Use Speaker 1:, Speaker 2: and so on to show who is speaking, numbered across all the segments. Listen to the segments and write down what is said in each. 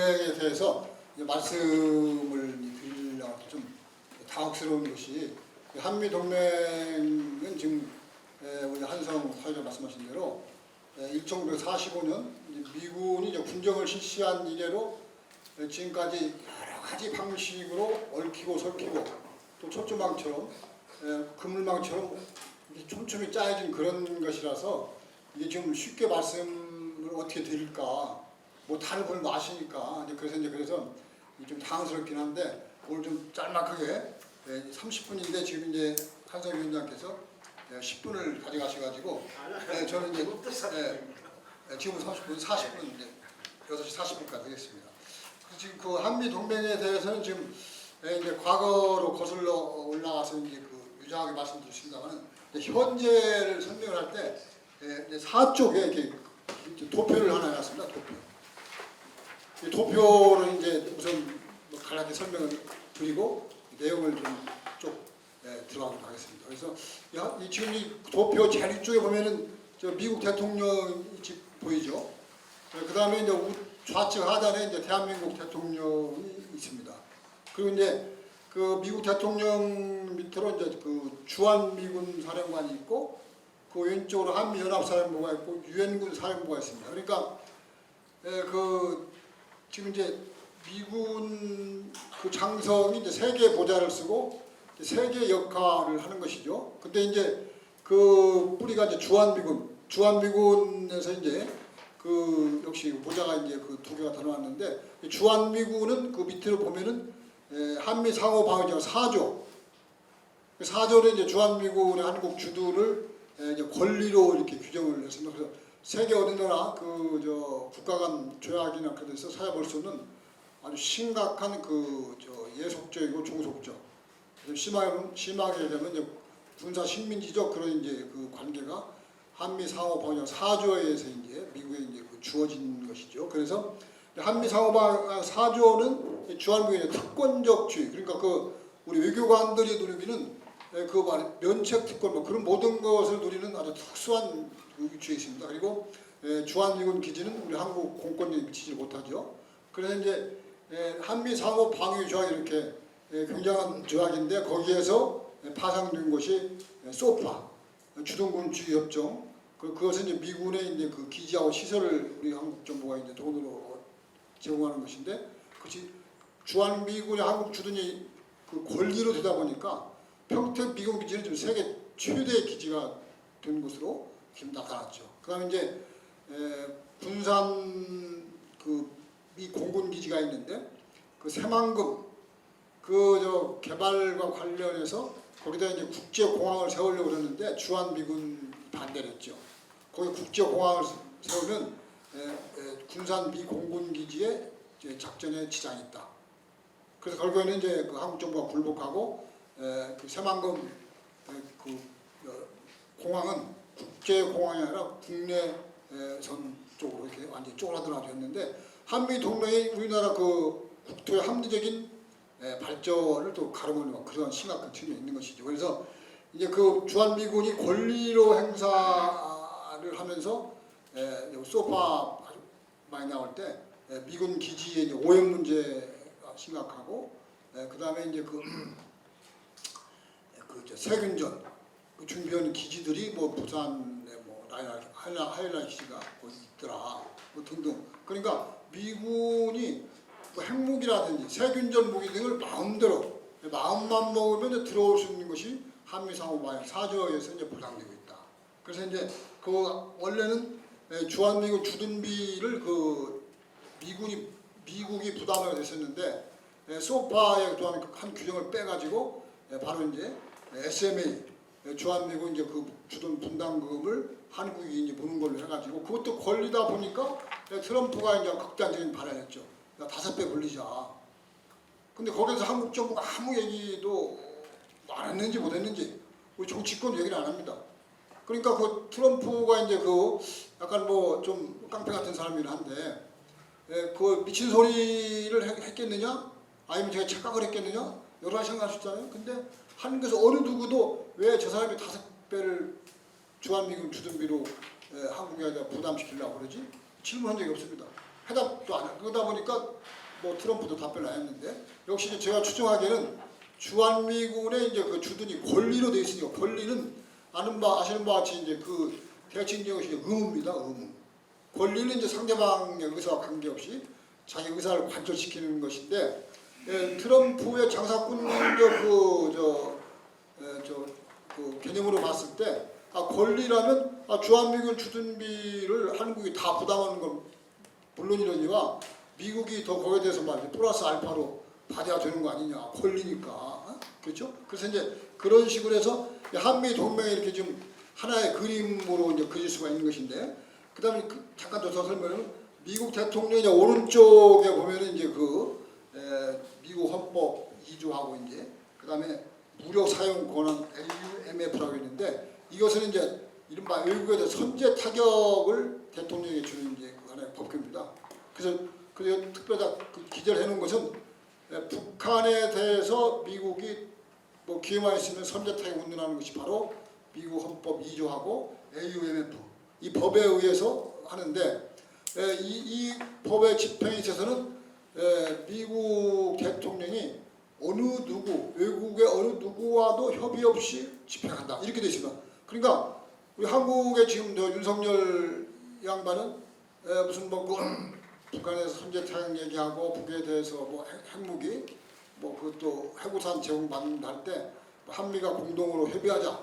Speaker 1: 동맹에 대해서 말씀을 드리려고 좀 당혹스러운 것이, 한미 동맹은 지금 우리 한성 사회자 말씀하신 대로 1945년 미군이 이제 군정을 실시한 이래로 지금까지 여러 가지 방식으로 얽히고 설키고 또 촛조망처럼 그물망처럼 촘촘히 짜여진 그런 것이라서 이게 지금 쉽게 말씀을 어떻게 드릴까, 뭐 다른 걸 아시니까 그래서 좀 당황스럽긴 한데 오늘 좀 짤막하게 30분인데 지금 이제 한성 위원장께서 10분을 가져가셔가지고 저는 이제 지금 30분, 40분 이제 6시 40분까지 하겠습니다. 지금 그 한미 동맹에 대해서는 지금 이제 과거로 거슬러 올라가서 이제 그 유장하게 말씀드렸습니다만 현재를 설명을 할 때 4쪽에 이렇게 도표를 하나 해놨습니다. 도표를 이제 우선 간략히 설명을 드리고 내용을 좀 들어가도록 하겠습니다. 그래서 지금 이 도표 제일 위쪽에 보면은 저 미국 대통령이 보이죠. 그 다음에 이제 좌측 하단에 이제 대한민국 대통령이 있습니다. 그리고 이제 그 미국 대통령 밑으로 이제 그 주한미군 사령관이 있고 그 왼쪽으로 한미연합사령부가 있고 유엔군 사령부가 있습니다. 그러니까 그 지금 이제 미군 그 장성이 이제 세계 보좌를 쓰고 세계 역할을 하는 것이죠. 근데 이제 그 뿌리가 이제 주한미군에서 이제 그 역시 보좌가 이제 그 두 개가 더 나왔는데 주한미군은 그 밑으로 보면은 한미 상호 방위条 4조. 4조는 이제 주한미군의 한국 주둔을 이제 권리로 이렇게 규정을 했습니다. 그래서 세계 어느 나라 그 저 국가 간 조약이나 그런 데서 사용할 수 있는 아주 심각한 그 저 예속적이고 종속적. 심하게 되면 이제 군사 식민지적 그런 이제 그 관계가 한미 상호 방위条 4조에 의해서 이제 미국에 이제 그 주어진 것이죠. 그래서 한미 상호 방위条 4조는 주한미군의 특권적 주의, 그러니까 그 우리 외교관들이 누리기는 그 말 면책 특권 뭐 그런 모든 것을 누리는 아주 특수한 위치에 있습니다. 그리고 주한미군 기지는 우리 한국 공권력에 미치지 못하죠. 그래서 이제 한미 상호 방위 조약 이렇게 굉장한 조약인데 거기에서 파생된 것이 소파 주둔군 주의 협정. 그것은 이제 미군의 이제 그 기지하고 시설을 우리 한국 정부가 이제 돈으로 제공하는 것인데, 그것이 주한미군의 한국 주둔이 그 권리로 되다 보니까 평택 미군 기지는 지금 세계 최대 기지가 된 것으로 지금 나타났죠. 그다음에 이제 군산 그 미 공군 기지가 있는데 그 새만금 그 저 개발과 관련해서 거기다 이제 국제 공항을 세우려고 그러는데 주한미군 반대를 했죠. 거기 국제 공항을 세우면 군산 미 공군 기지에 작전에 지장이 있다. 그래서 결국에는 이제 그 한국 정부가 굴복하고 그 새만금 그 공항은 국제 공항이 아니라 국내선 쪽으로 이렇게 완전히 쪼그라들어가지고 했는데 한미 동맹이 우리나라 그 국토의 합리적인 발전을 또 가로막는 그런 심각한 측면이 있는 것이죠. 그래서 이제 그 주한미군이 권리로 행사를 하면서 소파 많이 나올 때 미군 기지의 이제 오염 문제가 심각하고 그 다음에 이제 그 세균전 그 준비하는 기지들이 뭐 부산에 뭐 하이라 기지가 거기 있더라 뭐 등등. 그러니까 미군이 뭐 핵무기라든지 세균전 무기 등을 마음대로 마음만 먹으면 들어올 수 있는 것이 한미 상호 방위 4조에서 이제 보장되고 있다. 그래서 이제 그 원래는 주한미군 주둔비를 그 미국이 부담을 했었는데 소파에 또한 한 규정을 빼가지고 바로 이제 SMA 주한미군 이제 그 주둔 분담금을 한국이 이제 보는 걸로 해가지고 그것도 걸리다 보니까 트럼프가 이제 극단적인 발언을 했죠. 5배 걸리자. 근데 거기서 한국 정부가 아무 얘기도 안 했는지 못 했는지 우리 정치권 얘기를 안 합니다. 그러니까 그 트럼프가 이제 그 약간 뭐 좀 깡패 같은 사람이긴 한데 그 미친 소리를 했겠느냐? 아니면 제가 착각을 했겠느냐? 여러 가지 생각할 수 있잖아요. 근데 한국에서 어느 누구도 왜 저 사람이 5배를 주한미군 주둔비로 한국에다 부담시키려고 그러지? 질문한 적이 없습니다. 회담도 안 하고 그러다 보니까 뭐 트럼프도 답변을 안 했는데 역시 이제 제가 추정하기에는 주한미군의 이제 그 주둔이 권리로 돼 있으니까 권리는 아시는 바와 같이 이제 그 대칭 지역이 의무입니다. 의무. 권리는 이제 상대방의 의사와 관계없이 자기 의사를 관철시키는 것인데 트럼프의 장사꾼적 그 개념으로 봤을 때 권리라면 주한미군 주둔비를 한국이 다 부담하는 건 물론이러니와 미국이 더 거기에 대해서 말이죠 플러스 알파로 받아야 되는 거 아니냐 권리니까 그렇죠? 그래서 이제 그런 식으로 해서 한미 동맹이 이렇게 좀 하나의 그림으로 이제 그릴 수가 있는 것인데 그다음에 잠깐 더 설명하면 미국 대통령이 이제 오른쪽에 보면은 이제 미국 헌법 2조하고 이제 그다음에 무력 사용 권한 AUMF라고 있는데 이것은 이제 이른바 외국에 대해 선제 타격을 대통령에게 주는 이제 하나의 법규입니다. 그래서 특별히 기재를 해놓은 것은 북한에 대해서 미국이 뭐 기회만 있으면 선제 타격 운운하는 것이 바로 미국 헌법 2조하고 AUMF 이 법에 의해서 하는데 이 법의 집행에 있어서는 미국 대통령이 외국의 어느 누구와도 협의 없이 집행한다 이렇게 되어 있습니다. 그러니까 우리 한국의 지금 윤석열 양반은 무슨 북한에서 선제 타격 얘기하고 북에 대해서 뭐 핵무기 뭐 그것도 해구산 제공 받는다 할 때 한미가 공동으로 협의하자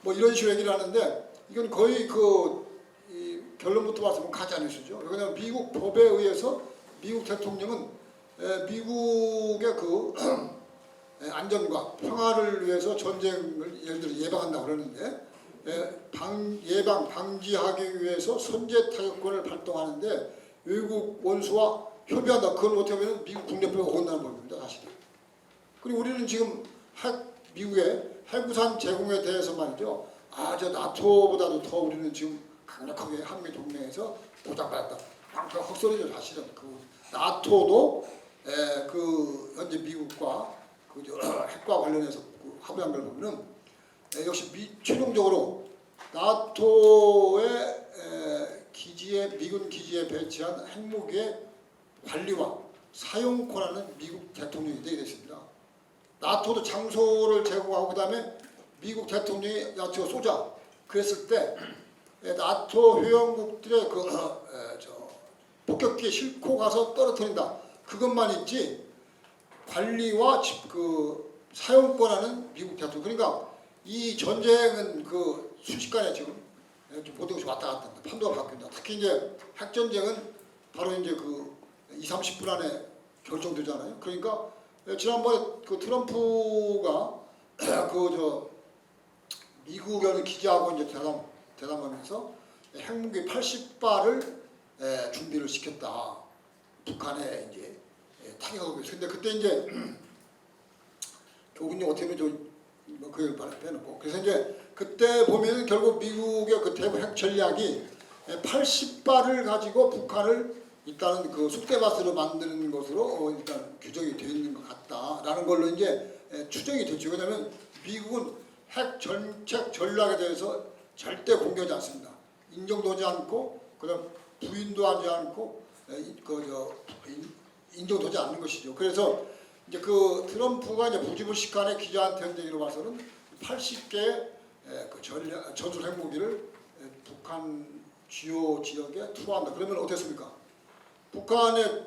Speaker 1: 뭐 이런 식으로 얘기를 하는데 이건 거의 이 결론부터 말씀은 가짜 뉴스죠. 왜냐하면 미국 법에 의해서 미국 대통령은 미국의 안전과 평화를 위해서 전쟁을 예를 들어 예방한다고 그러는데 방지하기 위해서 선제 타격권을 발동하는데 외국 원수와 협의한다. 그걸 못하면 미국 국내법에 어긋나는 법입니다. 사실은. 그리고 우리는 지금 미국의 해구산 제공에 대해서 말이죠. 저 나토보다도 더 우리는 지금 강력하게 한미 동맹에서 보장받았다. 방금 헛소리죠. 사실은. 나토도 현재 미국과 핵과 관련해서 합의한 걸 보면은 역시 최종적으로 나토의 미군 기지에 배치한 핵무기의 관리와 사용 권한은 미국 대통령이 되게 됐습니다. 나토도 장소를 제공하고 그다음에 미국 대통령이 나토 쏘자 그랬을 때 나토 회원국들의 폭격기에 싣고 가서 떨어뜨린다. 그것만 있지 관리와 사용 권한은 미국 대통령. 그러니까 이 전쟁은 순식간에 지금 모든 것이 왔다 갔다 한다. 판도가 바뀐다. 특히 이제 핵전쟁은 바로 이제 20-30분 안에 결정되잖아요. 그러니까 지난번에 트럼프가 미국의 기지하고 이제 대담하면서 핵무기 80발을 준비를 시켰다. 북한에 이제 타격하고 있어요. 근데 그때 이제 교군이 어떻게 보면 그 빼놓고 그래서 이제 그때 보면은 결국 미국의 대북 핵 전략이 80발을 가지고 북한을 일단은 쑥대밭으로 만드는 것으로 일단 규정이 되어 있는 것 같다라는 걸로 이제 추정이 됐죠. 왜냐하면 미국은 핵 정책 전략에 대해서 절대 공개하지 않습니다. 인정도 하지 않고 그다음 부인도 하지 않고 인정되지 않는 것이죠. 그래서 이제 트럼프가 이제 부지불식간에 기자한테 한 얘기로 봐서는 80개의 전술 핵무기를 북한 주요 지역에 투하한다. 그러면 어땠습니까? 북한에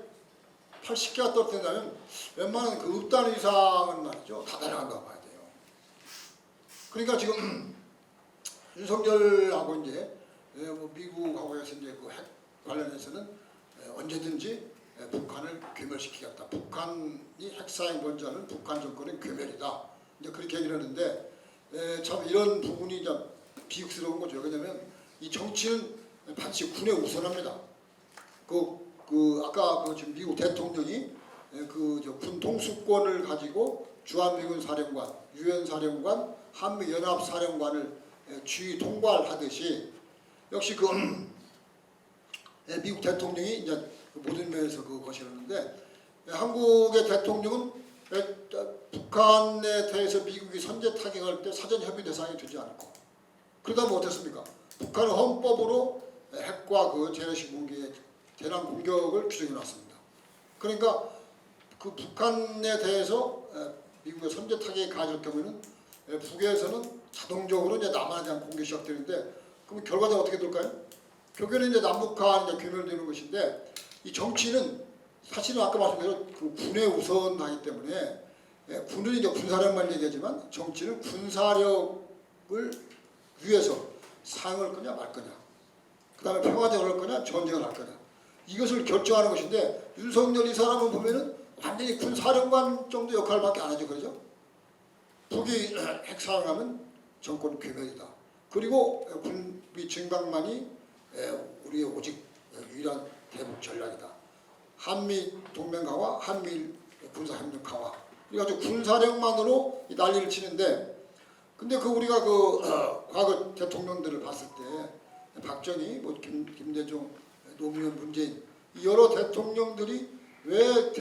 Speaker 1: 80개가 떨어진다면 웬만한 읍단 이상은 말이죠. 다 날아간다고 봐야 돼요. 그러니까 지금 윤석열하고 이제 미국하고 해서 이제 핵 관련해서는 언제든지 북한을 괴멸시키겠다. 북한이 핵사행 번지하는 북한 정권은 괴멸이다. 이제 그렇게 얘기를 하는데 참 이런 부분이 이제 비극스러운 거죠. 왜냐하면 이 정치는 반드시 군에 우선합니다. 아까 지금 미국 대통령이 군 통수권을 가지고 주한미군 사령관, 유엔 사령관, 한미 연합 사령관을 주의 통괄하듯이 역시 미국 대통령이 이제 모든 면에서 그것이었는데 한국의 대통령은 북한에 대해서 미국이 선제 타격할 때 사전 협의 대상이 되지 않고 그러다 보면 어떻습니까? 북한은 헌법으로 핵과 재래식 무기의 대량 공격을 규정해 놨습니다. 그러니까 그 북한에 대해서 미국의 선제 타격이 가해질 경우에는 북에서는 자동적으로 이제 남한에 대한 공격이 시작되는데 그럼 결과가 어떻게 될까요? 결국에는 이제 남북한 이제 괴멸되는 것인데 이 정치는 사실은 아까 말씀드린 그 군에 우선하기 때문에 군은 이제 군사력만 얘기하지만 정치는 군사력을 위해서 상을 거냐 말 거냐, 그 다음에 평화적으로 할 거냐 전쟁을 할 거냐, 이것을 결정하는 것인데 윤석열 이 사람은 보면은 완전히 군사령관 정도 역할밖에 안 하죠. 그러죠? 북이 핵사용하면 정권 괴멸이다. 그리고 군비 증강만이 우리의 오직 유일한 대북 전략이다. 한미 동맹 강화, 한미일 군사협력 강화. 그래가지고 군사력만으로 이 난리를 치는데, 근데 그 우리가 그 과거 대통령들을 봤을 때 박정희, 뭐 김대중, 노무현, 문재인 이 여러 대통령들이 왜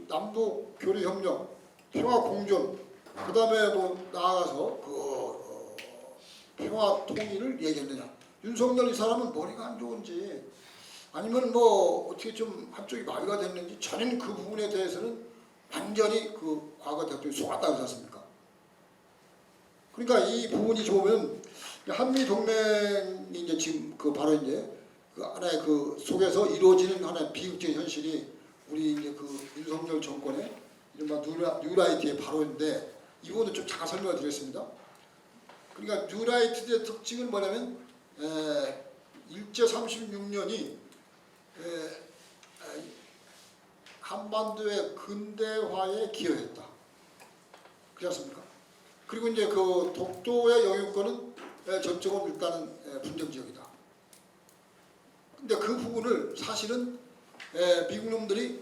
Speaker 1: 남북 교류 협력, 평화 공존, 그 다음에 뭐 나아가서 평화 통일을 얘기했느냐? 윤석열 이 사람은 머리가 안 좋은지 아니면 뭐 어떻게 좀 한쪽이 마비가 됐는지 저는 그 부분에 대해서는 완전히 그 과거 대통령이 속았다고 하지 않습니까? 그러니까 이 부분이 좋으면 한미 동맹이 이제 지금 그 바로 이제 그 하나의 그 속에서 이루어지는 하나의 비극적인 현실이 우리 이제 그 윤석열 정권의 이른바 뉴라이트의 바로인데 이 부분은 좀 잠깐 설명을 드리겠습니다. 그러니까 뉴라이트의 특징은 뭐냐면 일제 36년이 한반도의 근대화에 기여했다. 그렇지 않습니까? 그리고 이제 그 독도의 영유권은 저쪽은 일단은 분쟁 지역이다. 근데 그 부분을 사실은 미국 놈들이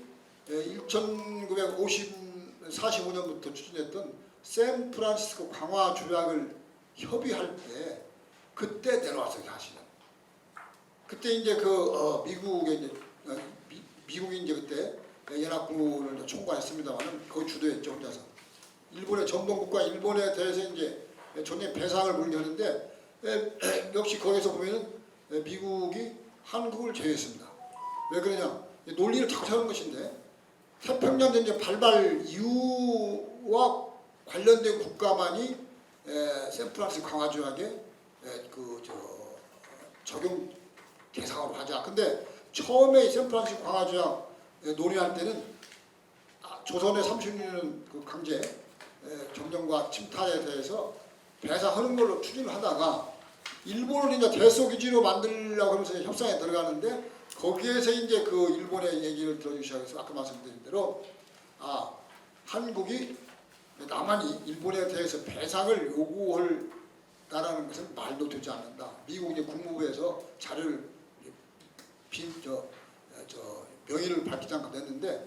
Speaker 1: 1945년부터 추진했던 샌프란시스코 강화 조약을 협의할 때 그때 내려왔어요. 사실은 그때 이제 그 미국의 이제 미국이 이제 그때 연합군을 총괄했습니다만은 거의 주도했죠. 혼자서 일본의 전범국가 일본에 대해서 이제 전쟁 배상을 물려는데 역시 거기서 보면은 미국이 한국을 제외했습니다. 왜 그러냐? 논리를 자꾸 세우는 것인데 태평양 전쟁 발발 이후와 관련된 국가만이 샌프란시스코 강화 조약에 적용 대상으로 하자. 근데 처음에 샌프란시스코 강화 조약 논의할 때는 조선의 36년 그 강제 점령과 침탈에 대해서 배상하는 걸로 추진을 하다가 일본을 이제 대소기지로 만들려고 하면서 협상에 들어가는데 거기에서 이제 그 일본의 얘기를 들어주기 시작해서 아까 말씀드린 대로 한국이 남한이 일본에 대해서 배상을 요구한다라는 것은 말도 되지 않는다. 미국 이제 국무부에서 자료를 명의를 밝히지 않고 냈는데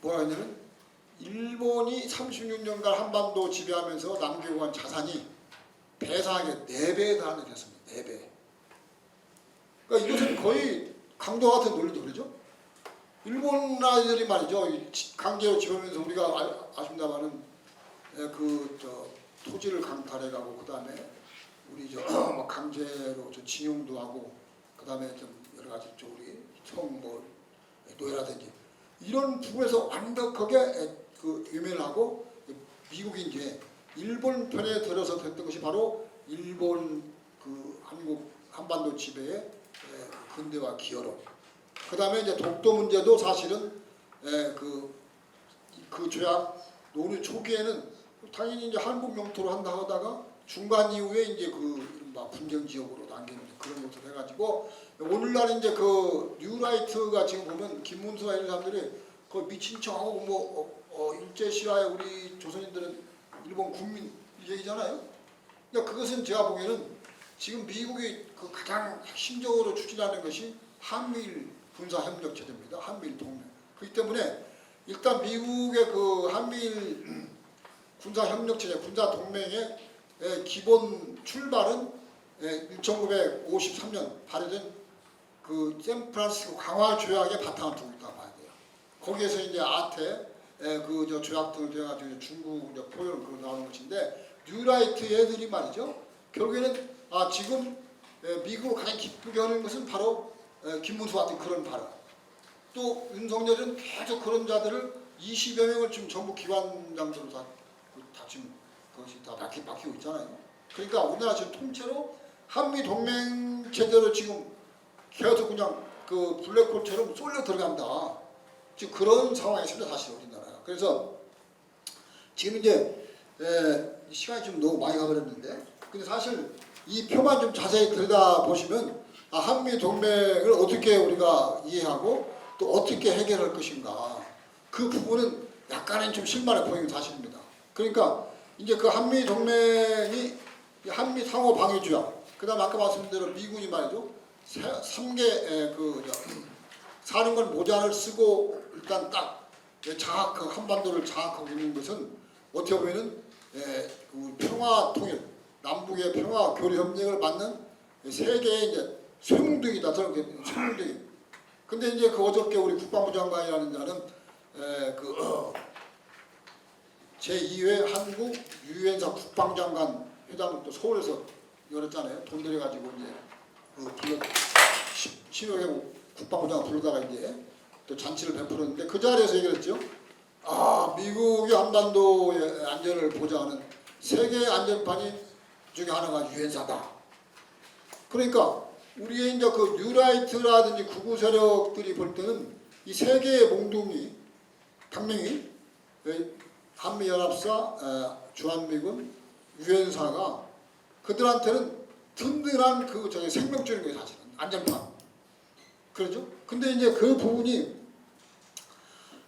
Speaker 1: 뭐라 했냐면 일본이 36년간 한반도 지배하면서 남기고 간 자산이 배상하게 4배에 달하는 게 됐습니다. 4배. 그러니까 이것은 거의 강도 같은 논리죠. 그렇죠? 일본 아이들이 말이죠. 강제로 지으면서 우리가 아십니다만은 토지를 강탈해가고 그 다음에 우리 뭐 강제로 징용도 하고 그 다음에 좀 여러 가지 우리 뭐 노예라든지 이런 부분에서 완벽하게 그 외면하고 미국이 이제 일본 편에 들어서 됐던 것이 바로 일본 그 한국 한반도 지배의 근대화 기여로. 그 다음에 이제 독도 문제도 사실은 그 조약 논의 초기에는 당연히 이제 한국 영토로 한다 하다가 중반 이후에 이제 그 이른바 분쟁 지역으로 남기는 그런 것을 해가지고 오늘날 이제 그 뉴라이트가 지금 보면 김문수가 이런 사람들이 그 미친 척하고 뭐 일제 시하에 우리 조선인들은 일본 국민 얘기잖아요. 그러니까 그것은 제가 보기에는 지금 미국이 그 가장 핵심적으로 추진하는 것이 한미일 군사협력 체제입니다. 한미일 동맹. 그렇기 때문에 일단 미국의 그 한미일 군사협력 체제, 군사동맹의 기본 출발은 1953년 발효된 그 샌프란시스코 강화 조약에 바탕을 두고 있다고 봐야 돼요. 거기에서 이제 아태 그 조약 등을 통해가지고 중국 포효를 그런 나오는 것인데 뉴라이트 애들이 말이죠. 결국에는 지금 미국을 가장 기쁘게 하는 것은 바로 김문수 같은 그런 발언. 또 윤석열은 계속 그런 자들을 20여 명을 지금 정부 기관장들로 다 지금 그것이 다 맡기고 있잖아요. 그러니까 우리나라 지금 통째로 한미 동맹 체제로 지금 계속 그냥 그 블랙홀처럼 쏠려 들어간다. 지금 그런 상황이습니다 사실 우리나라가. 그래서 지금 이제 시간이 좀 너무 많이 가버렸는데, 근데 사실 이 표만 좀 자세히 들여다보시면 한미 동맹을 어떻게 우리가 이해하고 또 어떻게 해결할 것인가, 그 부분은 약간은 좀 실마리 보이는 사실입니다. 그러니까 이제 그 한미 동맹이 한미 상호 방위주의, 그다음 아까 말씀드린 대로 미군이 말이죠 3개 사령관 모자를 쓰고 일단 딱 한반도를 장악하고 있는 것은 어떻게 보면은 그 평화 통일, 남북의 평화 교류 협력을 받는 세계의 이제 쇠뭉둥이다, 저런 게 쇠뭉둥이. 근데 이제 그 어저께 우리 국방부 장관이라는 자는 제2회 한국 유엔사 국방장관 회담을 또 서울에서 열었잖아요. 돈 들여가지고 이제 신호경 국방부 장관 부르다가 이제 또 잔치를 베풀었는데 그 자리에서 얘기했죠. 미국이 한반도의 안전을 보장하는 세계의 안전판이 중에 하나가 유엔사다. 그러니까 우리의 이제 그 뉴라이트라든지 극우 세력들이 볼 때는 이 세계의 몽둥이 강명이 한미연합사, 주한미군, 유엔사가 그들한테는 든든한 생명줄인 거예요, 사실은. 안전판. 그렇죠? 근데 이제 그 부분이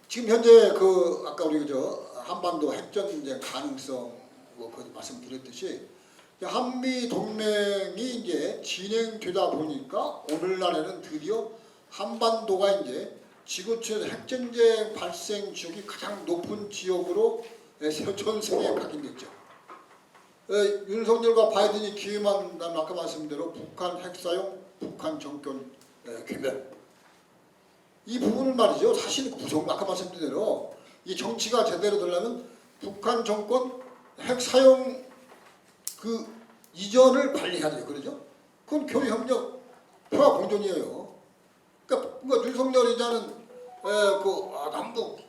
Speaker 1: 지금 현재 아까 우리 한반도 핵전쟁 가능성 말씀드렸듯이 한미 동맹이 이제 진행되다 보니까 오늘날에는 드디어 한반도가 이제 지구촌 핵전쟁 발생 지역이 가장 높은 지역으로 전 세계에 각인됐죠. 윤석열과 바이든이 기회만 아까 말씀드린 대로 북한 핵사용, 북한 정권 괴멸. 이 부분은 말이죠. 사실 구성 아까 말씀드린 대로 이 정치가 제대로 되려면 북한 정권 핵사용 이전을 관리해야 돼요. 그러죠? 그건 교류협력, 평화공존이에요. 그러니까 윤석열 이자는 남북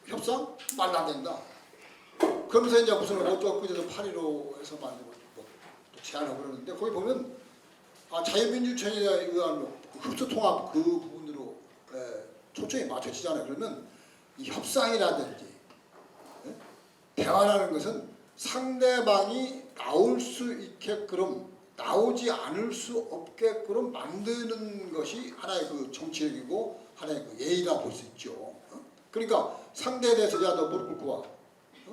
Speaker 1: 협상 말도 안 된다. 그러면서 이제 무슨 어쩌고저쩌고 8.15에서 또 제안하고 그러는데 거기 보면 자유민주주의에 의한 흡수통합 그 부분으로 초점이 맞춰지잖아요. 그러면 이 협상이라든지 대화라는 것은 상대방이 나올 수 있게끔 나오지 않을 수 없게끔 만드는 것이 하나의 정치력이고 하나의 예의라 볼 수 있죠. 그러니까 상대에 대해서 야 너 무릎 꿇고 와.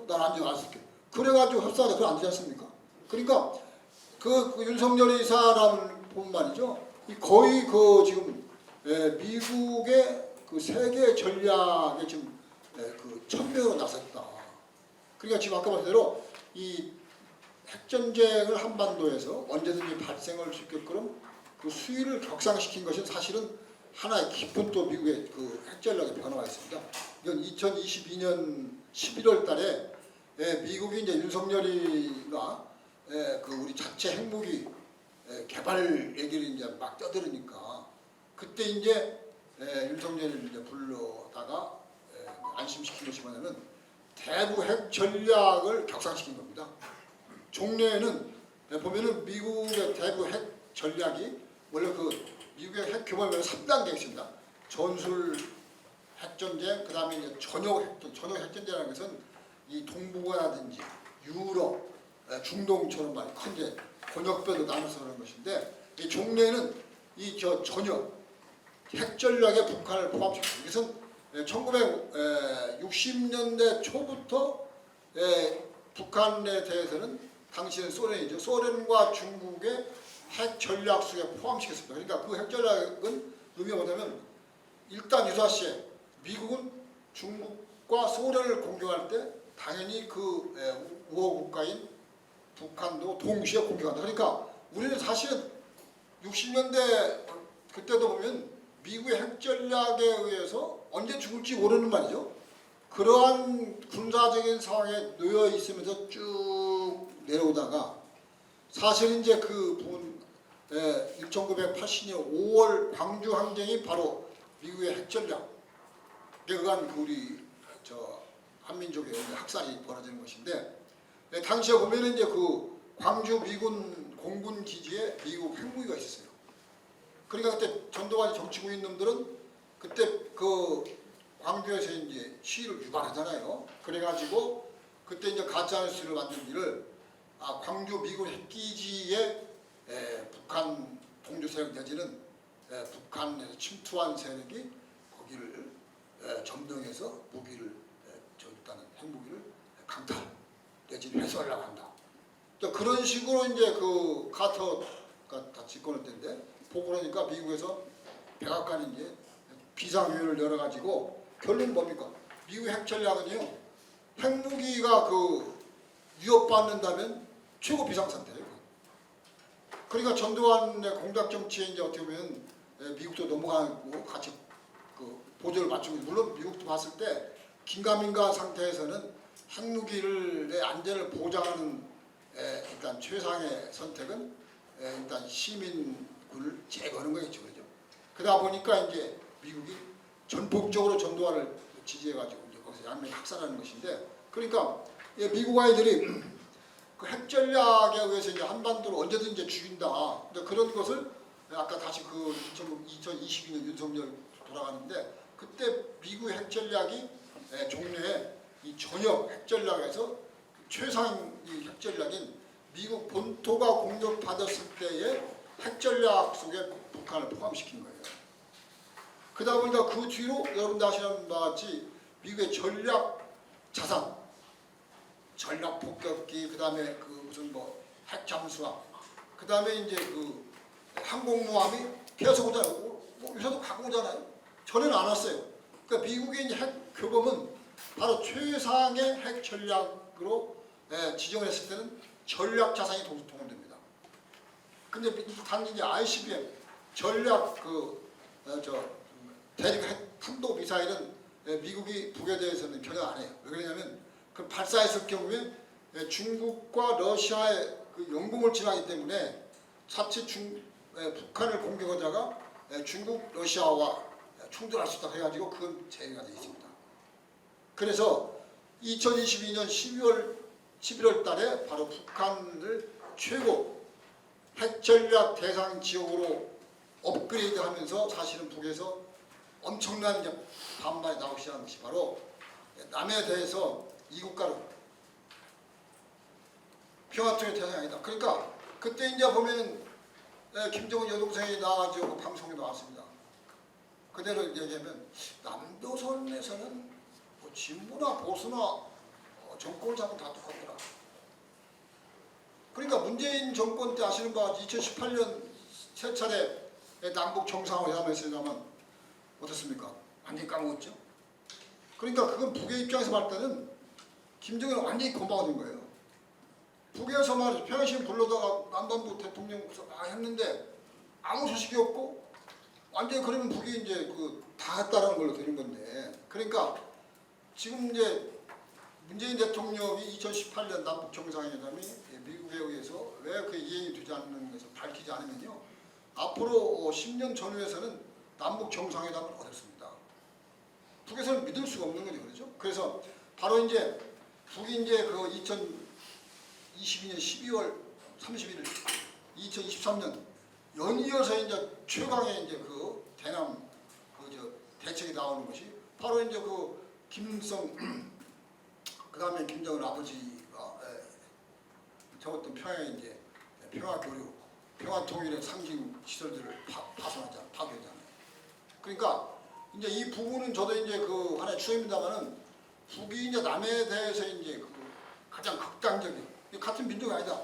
Speaker 1: 난 안전 안 쓸게. 그래가지고 협상하자. 그건 안 되지 않습니까? 그러니까 윤석열 이 사람을 보면 말이죠. 거의 지금 미국의 세계 전략에 지금 천명으로 나섰다. 그러니까 지금 아까 말한 대로 이 핵전쟁을 한반도에서 언제든지 발생할 수 있게끔 수위를 격상시킨 것은 사실은 하나의 깊은 또 미국의 핵전략의 변화가 있습니다. 이건 2022년 11월 달에 미국이 이제 윤석열이가 우리 자체 핵무기 개발 얘기를 이제 막 떠들으니까 그때 이제 윤석열을 이제 불러다가 안심시킨 것이 뭐냐면 대북 핵 전략을 격상시킨 겁니다. 종래에는 보면은 미국의 대북 핵 전략이 원래 미국의 핵 규모는 3단계가 있습니다. 전술 핵전쟁, 그 다음에 이제 전역 핵전쟁이라는 것은 이 동북아라든지 유럽, 중동처럼 많이 큰 이제 권역별로 나눠서 하는 것인데 이 종래는 전역 핵전략에 북한을 포함시켰습니다. 이것은 1960년대 초부터 북한에 대해서는 당시는 소련이죠. 소련과 중국의 핵 전략 속에 포함시켰습니다. 그러니까 그 핵 전략은 의미가 뭐냐면 일단 유사시에 미국은 중국과 소련을 공격할 때 당연히 우호 국가인 북한도 동시에 공격한다. 그러니까 우리는 사실은 60년대 그때도 보면 미국의 핵 전략에 의해서 언제 죽을지 모르는 말이죠. 그러한 군사적인 상황에 놓여 있으면서 쭉 내려오다가 사실 이제 그 부분 1980년 5월 광주 항쟁이 바로 미국의 핵전략에 의한 우리 한민족의 학살이 벌어지는 것인데, 당시에 보면은 이제 그 광주 미군 공군 기지에 미국 핵무기가 있었어요. 그러니까 그때 전두환이 정치구인 놈들은 그때 그 광주에서 이제 시위를 유발하잖아요. 그래가지고 그때 이제 가짜뉴스를 만든 일을 광주 미군 핵기지에 북한 동조 세력 내지는 북한에서 침투한 세력이 거기를 점령해서 무기를 일단은 핵무기를 강탈 내지는 회수하려고 한다. 그런 식으로 이제 그 카터가 다 집권할 때인데, 보고 그러니까 미국에서 백악관이 이제 비상회의를 열어가지고 결론은 뭡니까? 미국 핵 전략은요, 핵무기가 그 위협받는다면 최고 비상상태예요. 그러니까 전두환의 공작 정치에 이제 어떻게 보면 미국도 넘어가고 같이 그 보조를 맞추고, 물론 미국도 봤을 때 긴가민가 상태에서는 핵무기의 안전을 보장하는 일단 최상의 선택은 일단 시민군을 제거하는 거겠죠, 그렇죠? 그러다 보니까 이제 미국이 전폭적으로 전두환을 지지해가지고 이제 거기서 양면 학살하는 것인데, 그러니까 미국 아이들이 그 핵 전략에 의해서 이제 한반도를 언제든지 죽인다. 그런 것을 아까 다시 그 2022년 윤석열 돌아가는데, 그때 미국의 핵 전략이 종래에 이 전역 핵 전략에서 최상의 핵 전략인 미국 본토가 공격받았을 때의 핵 전략 속에 북한을 포함시킨 거예요. 그러다 보니까 그 뒤로 여러분들 아시는 바와 같이 미국의 전략 자산, 전략 폭격기, 그 다음에 그 무슨 뭐 핵 잠수함, 그 다음에 이제 그 항공모함이 계속 오잖아요. 뭐 요새도 가고 오잖아요. 전에는 안 왔어요. 그러니까 미국의 이제 핵 교범은 바로 최상의 핵 전략으로 지정을 했을 때는 전략 자산이 동원됩니다. 근데 단지 이제 ICBM 전략 대륙 핵 탄도 미사일은 미국이 북에 대해서는 견적 안 해요. 왜 그러냐면 그 발사했을 경우에 중국과 러시아의 그 영공을 지나기 때문에 자칫 북한을 공격하다가 중국, 러시아와 충돌할 수 있다 해가지고 그건 제외가 되어 있습니다. 그래서 2022년 11월 달에 바로 북한을 최고 핵전략 대상 지역으로 업그레이드하면서 사실은 북에서 엄청난 이제 반발이 나오기 시작한 것이 바로 남에 대해서 이 국가를 평화통일 대상이 아니다. 그러니까 그때 이제 보면은 김정은 여동생이 나와가지고 방송에 나왔습니다. 그대로 얘기하면 남도선에서는 뭐 진보나 보수나 정권을 잡으면 다 똑같더라. 그러니까 문재인 정권 때 아시는 바와 같이 2018년 세 차례 남북 정상회담에서만 어떻습니까? 완전히 까먹었죠. 그러니까 그건 북의 입장에서 봤을 때는 김정은은 완전히 건방가 된 거예요. 북에서 말이죠. 평양시민 불러다가 남반부 대통령 했는데 아무 소식이 없고 완전히 그러면 북이 이제 다 했다라는 걸로 되는 건데, 그러니까 지금 이제 문재인 대통령이 2018년 남북 정상회담이 미국에 의해서 왜 그 이행이 되지 않는 것을 밝히지 않으면요, 앞으로 10년 전후에서는 남북 정상회담은 어렵습니다. 북에서는 믿을 수가 없는 거죠, 그렇죠? 그래서 바로 이제 북이 이제 그 2022년 12월 31일, 2023년 연이어서 이제 최강의 이제 그 대남 대책이 나오는 것이 바로 이제 그 김일성 그 다음에 김정은 아버지가 적었던 평양에 이제 평화교류, 평화통일의 상징 시설들을 파괴하잖아요. 그러니까 이제 이 부분은 저도 이제 그 하나의 추억입니다만은 북이 이제 남에 대해서 이제 그 가장 극단적인 같은 민족이 아니다.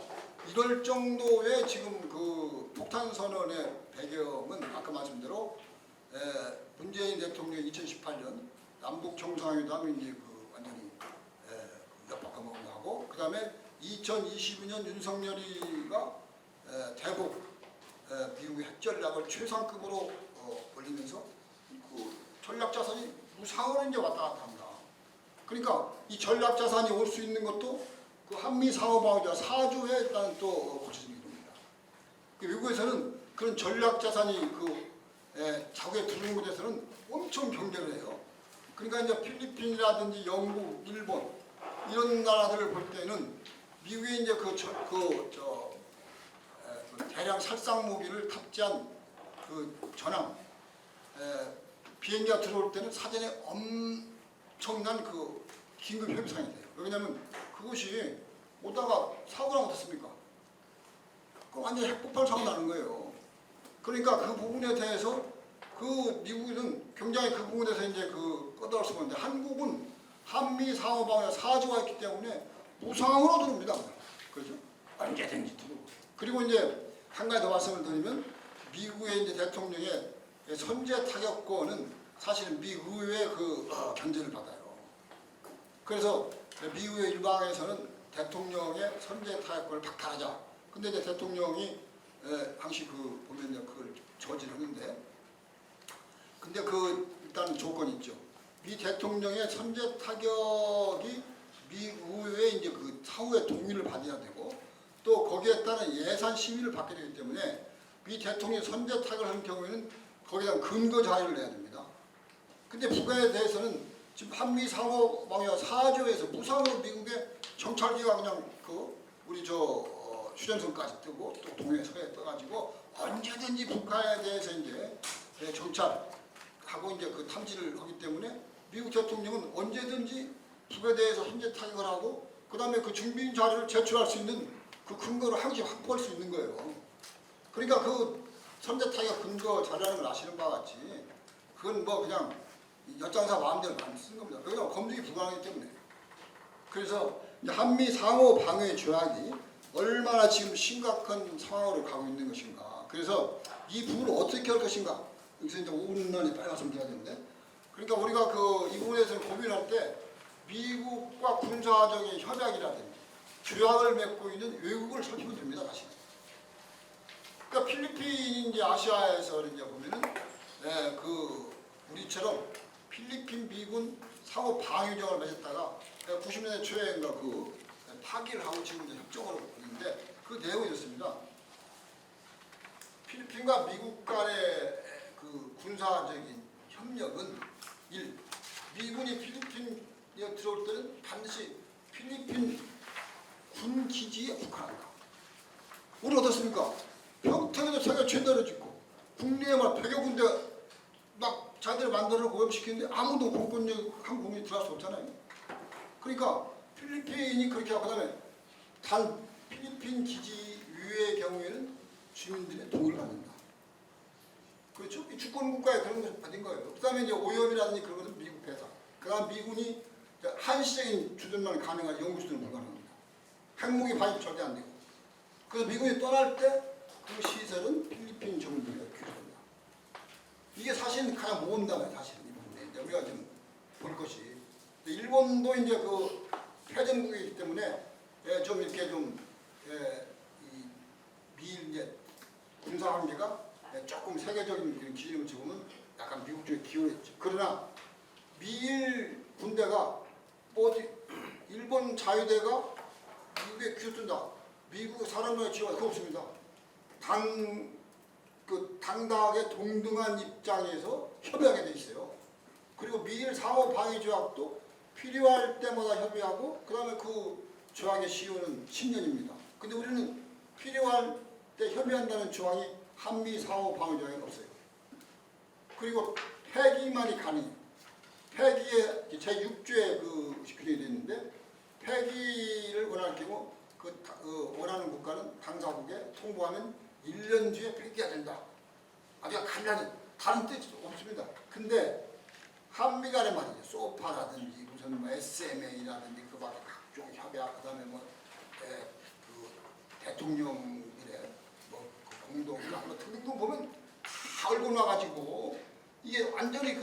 Speaker 1: 이럴 정도의 지금 그 폭탄 선언의 배경은 아까 말씀대로 문재인 대통령 2018년 남북 정상회담이 이제 그 완전히 엿바꿔 먹은 거하고, 그 다음에 2022년 윤석열이가 대북 미국의 핵 전략을 최상급으로 올리면서 그 전략 자산이 무상으로 이제 왔다 갔다 합니다. 그러니까 이 전략 자산이 올 수 있는 것도 그 한미 상호방위자 4조에 일단 또 고쳐진 겁니다. 미국에서는 그런 전략 자산이 자국에 들어오는 곳에서는 엄청 경쟁을 해요. 그러니까 이제 필리핀이라든지 영국, 일본 이런 나라들을 볼 때는 미국이 이제 그 대량 살상 무기를 탑재한 그 전함 비행기가 들어올 때는 사전에 엄청난 그 긴급 협의상이 돼요. 왜냐하면 그것이 오다가 사고가 어떻습니까? 그 완전 핵폭발 사고 나는 거예요. 그러니까 그 부분에 대해서 그 미국은 굉장히 그 부분에서 이제 그 꺼다를 쓰는데 한국은 한미 상호방위 사조가 있기 때문에 무상으로 들어옵니다. 그렇죠? 언제든지 들어오고. 그리고 이제 한 가지 더 말씀을 드리면 미국의 이제 대통령의 선제 타격권은 사실은 미 의회의 견제를 받아요. 그래서 미국의 일방에서는 대통령의 선제 타격권을 박탈하자. 근데 이제 대통령이 당시 보면 이제 그걸 저지르는데, 근데 일단 조건이 있죠. 미 대통령의 선제 타격이 미 의회의 이제 사후에 동의를 받아야 되고, 또 거기에 따른 예산 심의를 받게 되기 때문에 미 대통령이 선제 타격을 하는 경우에는 거기다 근거 자료를 내야 됩니다. 근데 북한에 대해서는 지금 한미 상호방위 4조에서 무상으로 미국의 정찰기가 그냥 우리 휴전선까지 뜨고 또 동해서에 떠가지고 언제든지 북한에 대해서 이제 정찰하고 이제 탐지를 하기 때문에 미국 대통령은 언제든지 북에 대해서 선제 타격을 하고 그 다음에 그 준비 자료를 제출할 수 있는 그 근거를 항시 확보할 수 있는 거예요. 그러니까 선제 타격 근거 자료라는 걸 아시는 바와 같이 그건 뭐 그냥 엿장사 마음대로 많이 쓴 겁니다. 그냥 검증이 불가능하기 때문에. 그래서 한미 상호 방위 조약이 얼마나 지금 심각한 상황으로 가고 있는 것인가. 그래서 이 부분을 어떻게 할 것인가. 여기서 이제 5분만에 빨리 말씀드려야 되는데. 그러니까 우리가 이 부분에서 고민할 때 미국과 군사적인 협약이라든지 조약을 맺고 있는 외국을 살피면 됩니다, 사실. 그러니까 필리핀이 이제 아시아에서 이제 보면은 우리처럼 필리핀 미군 상호 방위조약을 맺었다가 90년대 초에인가 파기를 하고 지금 이제 협정으로 있는데 그 내용이 이렇습니다. 필리핀과 미국 간의 군사적인 협력은 1. 미군이 필리핀에 들어올 때는 반드시 필리핀 군 기지에 국한한다. 우리 어떻습니까? 평택에도 세계 최대로 짓고 국내에 막 100여 군데 막 자기들 만들어 고용시키는데 아무도 공권력 항공이 들어갈 수 없잖아요. 그러니까 필리핀이 그렇게 하고 그다음에 단 필리핀 기지 위의 경우에는 주민들의 동의를 받는다. 그렇죠? 이 주권 국가에 그런 것을 받은 거예요. 그다음에 이제 오염이라든지 그런 것은 미국 배상. 그다음 미군이 한시적인 주둔만 가능한 영구 주둔은 불가능합니다. 핵무기 발입 절대 안 되고. 그래서 미군이 떠날 때 그 시설은 필리핀 정부가 규정합니다. 이게 사실은 가장 모은다면 사실은 이 부분에 이제 우리가 좀 볼 것이. 일본도 이제 패전국이기 때문에 좀 이렇게 미일 이제 군사 관계가 조금 세계적인 기준을 집으면 약간 미국 쪽에 기울었죠. 그러나 미일 군대가 일본 자위대가 미국에 귀어뜬다. 미국 사람의 지위가 그거 없습니다. 당당하게 동등한 입장에서 협의하게 돼 있어요. 그리고 미일 상호 방위 조약도 필요할 때마다 협의하고 그다음에 그 조약의 시효는 10년입니다. 근데 우리는 필요할 때 협의한다는 조항이 한미 상호 방위 조약에는 없어요. 그리고 폐기만이 가능해요. 폐기에 제6조에 규정이 되어 있는데 폐기를 원할 경우 원하는 국가는 당사국에 통보하면 1년 뒤에 폐기가 된다. 아주 간단히 다른 뜻이 없습니다. 근데 한미 간에 말이죠. 소파라든지 무슨 SMA라든지 그 밖에 각종 협약 그다음에 대통령들의 공동이나 등등 보면 다 얼굴 나가지고 이게 완전히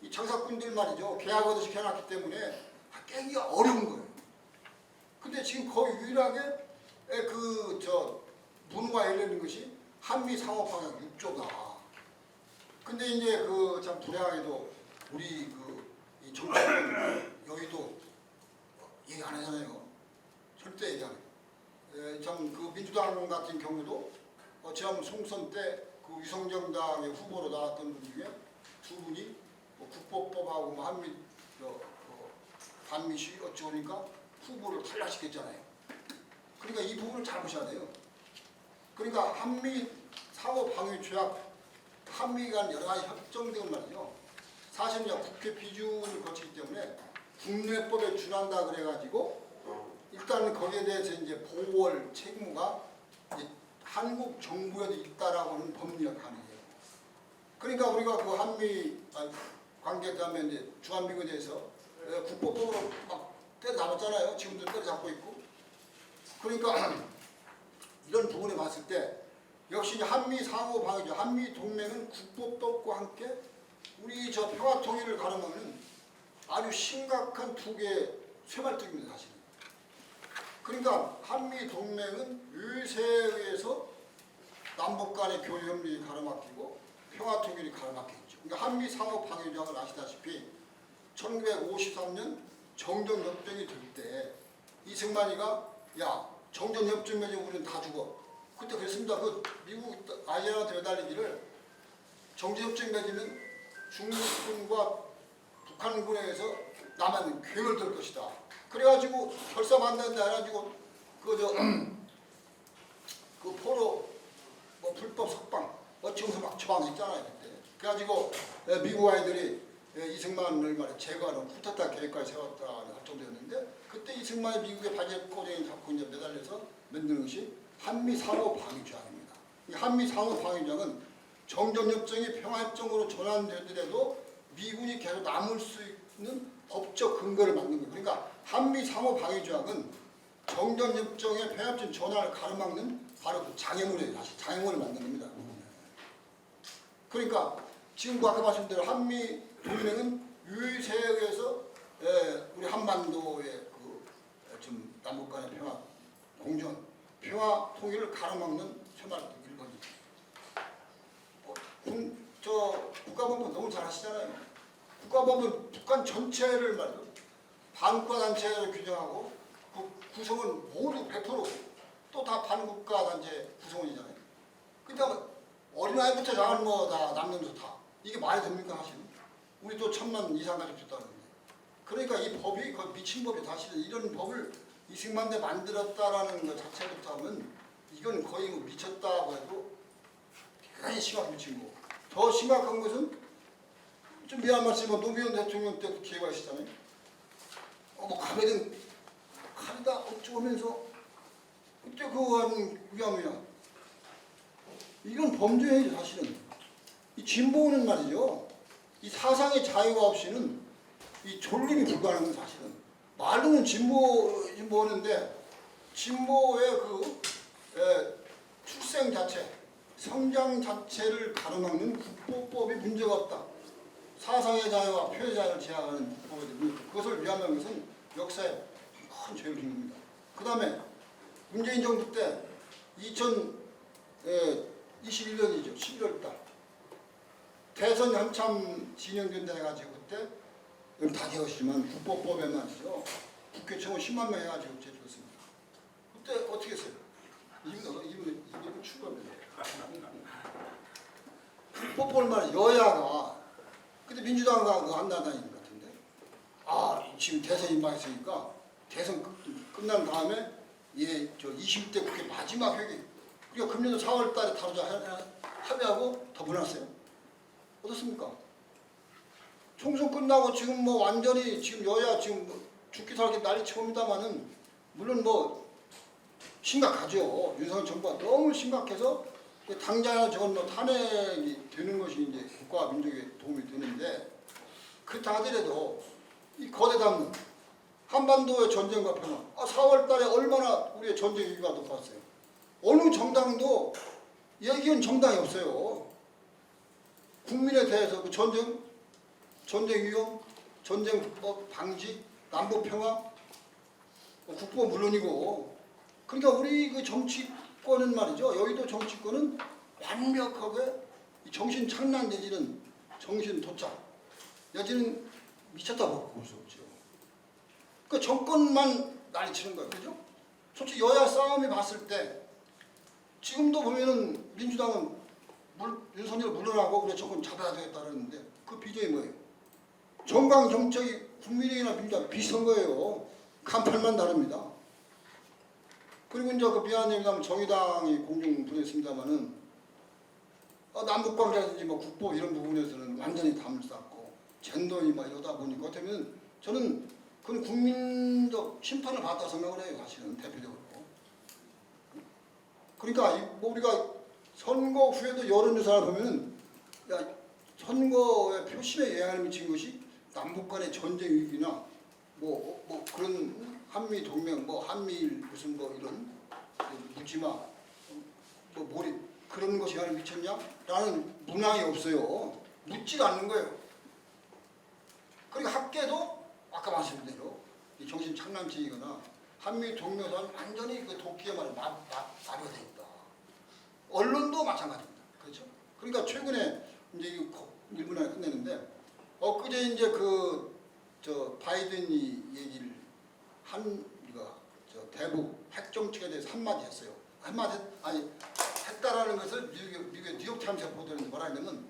Speaker 1: 이 장사꾼들 말이죠. 계약하듯이 해놨기 때문에 깨기가 어려운 거예요. 근데 지금 거의 유일하게 문호가 열리는 것이 한미 상호 방역 6조다. 근데 이제 참 불행하게도 우리 이 정치권 여의도 얘기 안 하잖아요. 절대 얘기 안 해요. 참 그 민주당 같은 경우도 지난 총선 때 그 위성정당의 후보로 나왔던 분 중에 두 분이 뭐 국보법하고 뭐 한미 반미시 어쩌니까 후보를 탈락시켰잖아요. 그러니까 이 부분을 잘 보셔야 돼요. 그러니까 한미 상호 방위 조약, 한미 간 여러 가지 협정들은 말이죠. 사실은 국회 비준을 거치기 때문에 국내법에 준한다 그래가지고 일단 거기에 대해서 이제 보호할 책무가 이제 한국 정부에도 있다라고는 법리가 가능해요. 그러니까 우리가 그 한미 관계 다음에 이제 주한미군에 대해서 국보법으로 막 때려잡았잖아요. 지금도 때려잡고 있고. 그러니까 이런 부분에 봤을 때 역시 한미 상호 방위죠. 한미 동맹은 국보법과 함께 우리 저 평화 통일을 가름하는 아주 심각한 두 개의 쇠발등입니다, 사실. 그러니까 한미 동맹은 유세에 의해서 남북 간의 교류 협력이 가로막히고 평화 통일이 가로막혀 있죠. 그러니까 한미 상호 방위 조약을 아시다시피 1953년 정전협정이 될 때 이승만이가 야 정전협정 맺으면 우리는 다 죽어. 그때 그랬습니다. 그 미국 아이언한테 매달리기를 정전협정 맺으면 중국군과 북한군에 의해서 남한은 굉을 들 것이다. 그래가지고 결사만난데 해가지고 그 포로 뭐 불법 석방 어찌면서 막 처방했잖아요 그때. 그래가지고 미국 아이들이 이승만을 말해 제거하는 쿠데타 계획까지 세웠다는 확정되었는데 그때 이승만이 미국의 바지 꼬쟁이 잡고 이제 매달려서 만드는 것이 한미 상호 방위 조약입니다. 이 한미 상호 방위 조약은 정전협정이 평화협정으로 전환되더라도 미군이 계속 남을 수 있는 법적 근거를 만든 거예요. 그러니까 한미 상호 방위 조약은 정전협정의 평화협정 전환을 가로막는 바로 그 장애물이에요. 다시 장애물을 만든 겁니다. 그러니까 지금 아까 말씀대로 한미 동맹은 유세에 의해서 우리 한반도의 좀 남북 간의 평화 공존, 평화 통일을 가로막는 새마을등 1번이죠. 국가법은 너무 잘 하시잖아요. 국가법은 북한 전체를 말이죠. 반국가단체를 규정하고 그 구성은 모두 100% 다 반국가단체 구성원이잖아요. 그러니까 어린아이부터 작은 뭐 다 남녀노소 다 이게 말이 됩니까 사실? 우리도 1000만 이상 가지고 있다는데. 그러니까 이 법이 거의 미친 법이 사실은 이런 법을 이승만 때 만들었다라는 것 자체부터 하면 이건 거의 뭐 미쳤다고 해도 대단히 심하게 미친 거고 더 심각한 것은 좀 미안 말씀이지만 노무현 대통령 때도 기회가 있었잖아요. 뭐 가면은 칼이다 어쩌고 하면서 그때 그거 하는 그게 뭐냐 이건 범죄예요 사실은. 이 진보는 말이죠. 이 사상의 자유가 없이는 이 존립이 불가능한 건 사실은. 말로는 진보하는데 진보의 출생 자체, 성장 자체를 가로막는 국보법이 문제가 없다. 사상의 자유와 표현의 자유를 제약하는 국보법이 그것을 위반한 것은 역사에 큰 죄를 진 겁니다. 그 다음에 문재인 정부 때 2021년이죠. 11월달 대선이 한참 진행된다 해가지고 그때 다 되었지만 국보법에 말이죠. 국회 청원 10만 명 해가지고 제출했습니다. 그때 어떻게 했어요? 이분 출범입니다. 국보법을 말이죠. 여야가 근데 민주당과 한나라당인 것 같은데 지금 대선 임박했으니까 대선 끝난 다음에 저 20대 국회 마지막 회기 그러니까 금년도 4월 달에 다루자 합의하고 덮어놨어요. 어떻습니까? 총선 끝나고 지금 뭐 완전히 지금 여야 지금 뭐 죽기 살기 난리 치고입니다만은 물론 뭐 심각하죠. 윤석열 정부가 너무 심각해서 당장 저건 뭐 탄핵이 되는 것이 이제 국가와 민족에 도움이 되는데 그렇다 하더라도 이 거대 담론 한반도의 전쟁과 평화 4월 달에 얼마나 우리의 전쟁 위기가 높았어요. 어느 정당도 얘기한 정당이 없어요. 국민에 대해서 그 전쟁 위험, 전쟁법 방지, 남북 평화, 국보 물론이고 그러니까 우리 그 정치권은 말이죠. 여의도 정치권은 완벽하게 정신 착란 내지는 정신 도착 내지는 미쳤다고 볼 수 없죠. 그 정권만 난리치는 거예요. 그죠? 솔직히 여야 싸움이 봤을 때 지금도 보면은 민주당은 윤석열 물러나고 그래 저건 잡아야 되겠다 그러는데 그 비전이 뭐예요? 정강 정책이 국민의힘이나 민주당 비슷한 거예요. 간판만 다릅니다. 그리고 이제 그 미안합니다만 정의당이 공중 분했습니다만은 남북관계라든지 뭐 국보 이런 부분에서는 완전히 담을 쌓고 젠더니 막 이러다 보니까 어쩌면 저는 그건 국민적 심판을 받았다 생각을 해요. 사실은 대표적으로. 그러니까 뭐 우리가 선거 후에도 여론조사를 보면은 야 선거의 표심에 영향을 미친 것이 남북 간의 전쟁 위기나 뭐 그런 한미 동맹 뭐 한미일 무슨 뭐 이런 묻지마 뭐 몰입 그런 것이 영향을 미쳤냐라는 문항이 없어요. 묻지도 않는 거예요. 그리고 학계도 아까 말씀드린 대로 이 정신 착란증이거나 한미 동맹에서 완전히 그 도끼에만 마비가 돼 있다. 언론도 마찬가지입니다. 그렇죠? 그러니까 최근에 이제 이거 1분 안에 끝내는데 엊그제 이제 저 바이든이 얘기를 우리가 저 대북 핵 정책에 대해서 한마디 했어요. 한마디 아니 했다라는 것을 미국의 뉴욕타임스가 보도했는데 뭐라 했냐면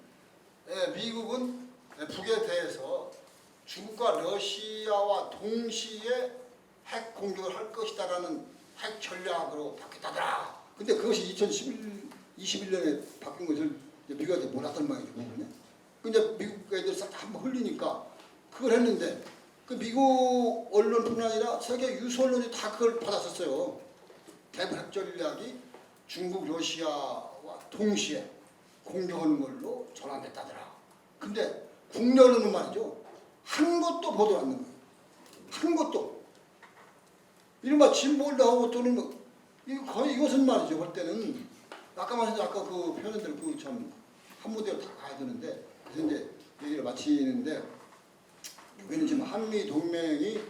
Speaker 1: 미국은 북에 대해서 중국과 러시아와 동시에 핵 공격을 할 것이다라는 핵 전략으로 바뀌었다더라. 근데 그것이 2021년에 바뀐 것을 미국한테 몰랐던 모양이죠. 근데 미국 애들 싹 한번 흘리니까 그걸 했는데 그 미국 언론뿐만 아니라 세계 유수 언론이 다 그걸 받았었어요. 대북 핵 전략이 중국, 러시아와 동시에 공격하는 걸로 전환됐다더라. 근데 국내 언론은 말이죠. 한 것도 보도 안 하는 거예요. 한 것도. 이른바 진보를 나오고 또는 뭐 거의 이것은 말이죠. 볼 때는 아까 말했던 아까 그 표현들 그 참 한무대로 다 가야 되는데 그래서 이제 얘기를 마치는데 여기는 지금 한미 동맹이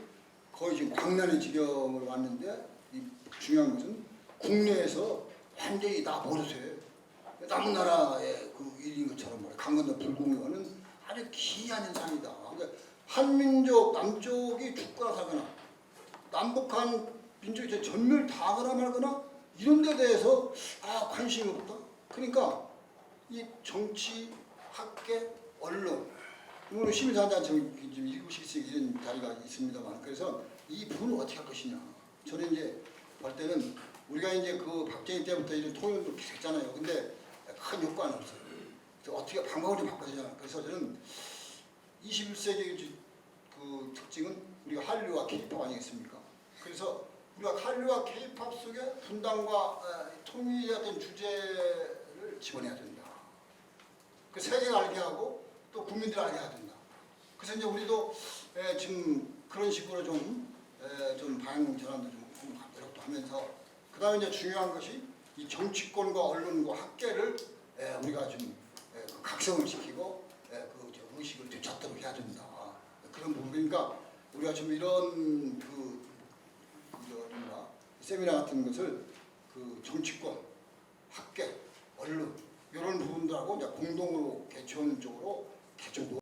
Speaker 1: 거의 지금 광란의 지경으로 왔는데 이 중요한 것은 국내에서 완전히 다 모르세요. 남은 나라의 그 일인 것처럼 말이에요. 강건도 불공유하는 아주 기이한 현상이다. 그러니까 한민족 남쪽이 죽거나 살거나 남북한 민족이 전멸 다하거나 말거나 이런 데 대해서 관심이 없다. 그러니까 이 정치, 학계, 언론 물론 시민사회단체 지금 7시 이런 자리가 있습니다만 그래서 이 부분을 어떻게 할 것이냐. 저는 이제 볼 때는 우리가 이제 그 박정희 때부터 이런 통일도 했잖아요. 근데 큰 효과는 없어요. 그래서 어떻게 방법을 좀 바꿔야 되잖아요. 그래서 저는 21세기 그 특징은 우리가 한류와 케이팝 아니겠습니까? 그래서 우리가 한류와 케이팝 속에 분단과 통일의 어떤 주제를 집어내야 된다. 그 세계가 알게 하고 또 국민들이 알게 해야 된다. 그래서 이제 우리도 지금 그런 식으로 좀 방향 전환도 좀 노력도 하면서 그 다음에 이제 중요한 것이 이 정치권과 언론과 학계를 우리가 좀 각성을 시키고 그 의식을 되찾도록 해야 된다. 그런 부분. 그러니까 우리가 좀 이런 세미나 같은 것을 그 정치권, 학계, 언론 이런 부분들하고 이제 공동으로 개최하는 쪽으로 개최